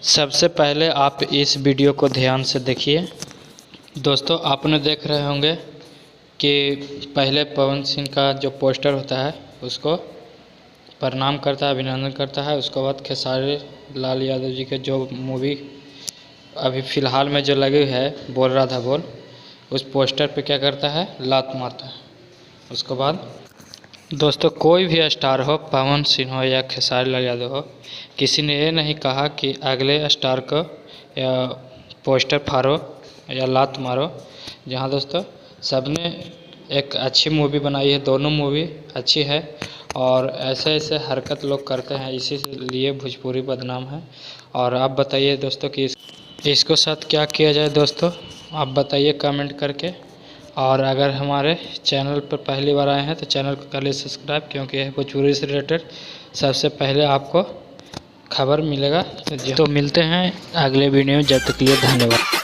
सबसे पहले आप इस वीडियो को ध्यान से देखिए। दोस्तों, आपने देख रहे होंगे कि पहले पवन सिंह का जो पोस्टर होता है उसको प्रणाम करता है, अभिनंदन करता है। उसके बाद खेसारी लाल यादव जी के जो मूवी अभी फ़िलहाल में जो लगी है बोल राधा बोल, उस पोस्टर पे क्या करता है, लात मारता है। उसके बाद दोस्तों, कोई भी स्टार हो, पवन सिंह हो या खेसारी लाल यादव हो, किसी ने ये नहीं कहा कि अगले स्टार को या पोस्टर फाड़ो या लात मारो। जहाँ दोस्तों सबने एक अच्छी मूवी बनाई है, दोनों मूवी अच्छी है और ऐसे ऐसे हरकत लोग करते हैं, इसी लिए भोजपुरी बदनाम है। और आप बताइए दोस्तों कि इसको साथ क्या किया जाए। दोस्तों आप बताइए कमेंट करके। और अगर हमारे चैनल पर पहली बार आए हैं तो चैनल को कर लीजिए सब्सक्राइब, क्योंकि यह भोजपुरी से रिलेटेड सबसे पहले आपको खबर मिलेगा। तो मिलते हैं अगले वीडियो में, जब तक के लिए धन्यवाद।